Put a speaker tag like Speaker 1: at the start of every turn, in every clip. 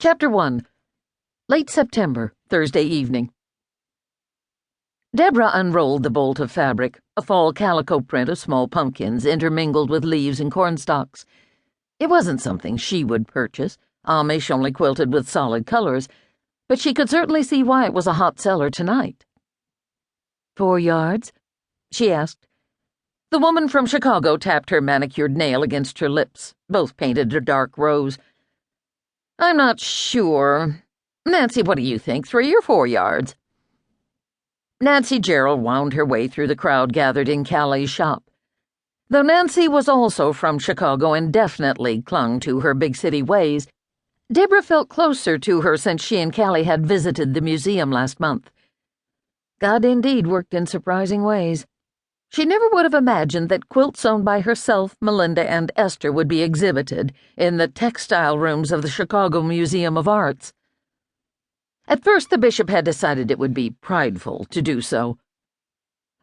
Speaker 1: Chapter 1. Late September, Thursday evening. Deborah unrolled the bolt of fabric, a fall calico print of small pumpkins intermingled with leaves and cornstalks. It wasn't something she would purchase. Amish only quilted with solid colors, but she could certainly see why it was a hot seller tonight. 4 yards? She asked. The woman from Chicago tapped her manicured nail against her lips, both painted a dark rose. I'm not sure. Nancy, what do you think, 3 or 4 yards? Nancy Gerald wound her way through the crowd gathered in Callie's shop. Though Nancy was also from Chicago and definitely clung to her big city ways, Deborah felt closer to her since she and Callie had visited the museum last month. God indeed worked in surprising ways. She never would have imagined that quilts owned by herself, Melinda, and Esther would be exhibited in the textile rooms of the Chicago Museum of Arts. At first, the bishop had decided it would be prideful to do so.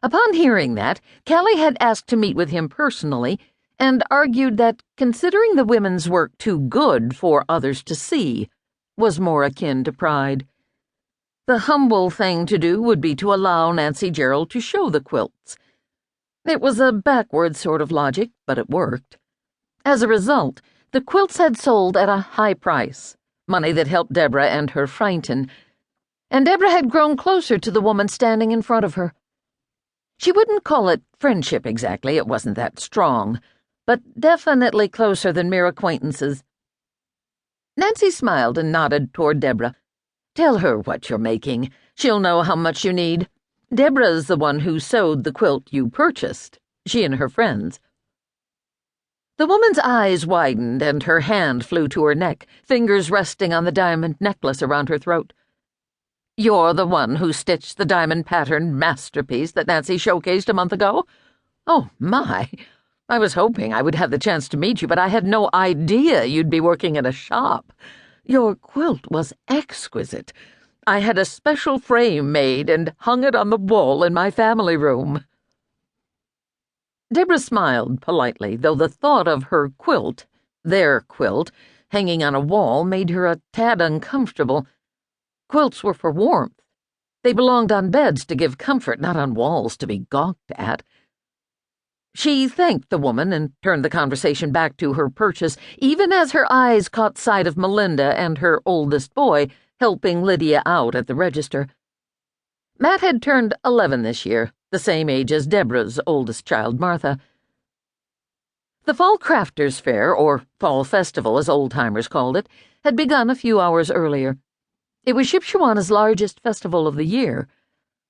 Speaker 1: Upon hearing that, Callie had asked to meet with him personally and argued that considering the women's work too good for others to see was more akin to pride. The humble thing to do would be to allow Nancy Gerald to show the quilts. It was a backward sort of logic, but it worked. As a result, the quilts had sold at a high price, money that helped Deborah and her frighten, and Deborah had grown closer to the woman standing in front of her. She wouldn't call it friendship exactly, it wasn't that strong, but definitely closer than mere acquaintances. Nancy smiled and nodded toward Deborah. Tell her what you're making. She'll know how much you need. Deborah's the one who sewed the quilt you purchased, she and her friends. The woman's eyes widened and her hand flew to her neck, fingers resting on the diamond necklace around her throat. You're the one who stitched the diamond-patterned masterpiece that Nancy showcased a month ago? Oh, my! I was hoping I would have the chance to meet you, but I had no idea you'd be working in a shop. Your quilt was exquisite. I had a special frame made and hung it on the wall in my family room. Deborah smiled politely, though the thought of her quilt, their quilt, hanging on a wall made her a tad uncomfortable. Quilts were for warmth. They belonged on beds to give comfort, not on walls to be gawked at. She thanked the woman and turned the conversation back to her purchase, even as her eyes caught sight of Melinda and her oldest boy helping Lydia out at the register. Matt had turned 11 this year, the same age as Deborah's oldest child, Martha. The Fall Crafters' Fair, or Fall Festival as old-timers called it, had begun a few hours earlier. It was Shipshewan's largest festival of the year.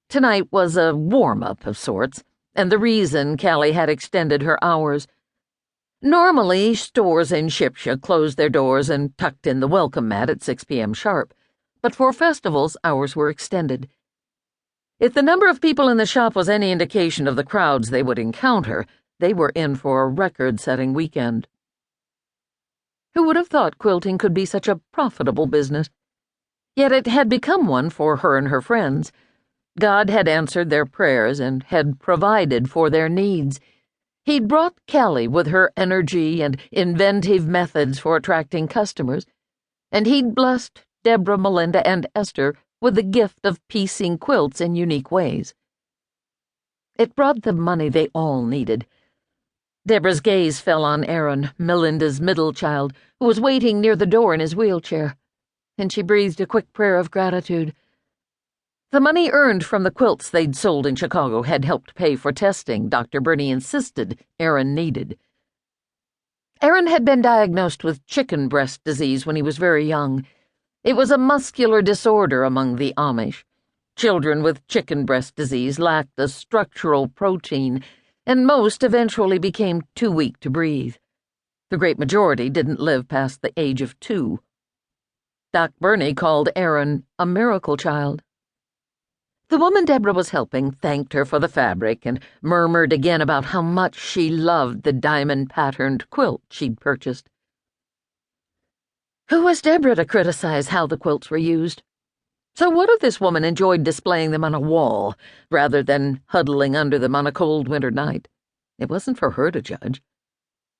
Speaker 1: Tonight was a warm-up of sorts, and the reason Callie had extended her hours. Normally, stores in Shipshe closed their doors and tucked in the welcome mat at 6 p.m. sharp, but for festivals, hours were extended. If the number of people in the shop was any indication of the crowds they would encounter, they were in for a record-setting weekend. Who would have thought quilting could be such a profitable business? Yet it had become one for her and her friends. God had answered their prayers and had provided for their needs. He'd brought Callie with her energy and inventive methods for attracting customers, and he'd blessed Deborah, Melinda, and Esther with the gift of piecing quilts in unique ways. It brought the money they all needed. Deborah's gaze fell on Aaron, Melinda's middle child, who was waiting near the door in his wheelchair, and she breathed a quick prayer of gratitude. The money earned from the quilts they'd sold in Chicago had helped pay for testing Dr. Burney insisted Aaron needed. Aaron had been diagnosed with chicken breast disease when he was very young. It was a muscular disorder among the Amish. Children with chicken breast disease lacked the structural protein, and most eventually became too weak to breathe. The great majority didn't live past the age of 2. Doc Burney called Aaron a miracle child. The woman Deborah was helping thanked her for the fabric and murmured again about how much she loved the diamond-patterned quilt she'd purchased. Who was Deborah to criticize how the quilts were used? So what if this woman enjoyed displaying them on a wall rather than huddling under them on a cold winter night? It wasn't for her to judge.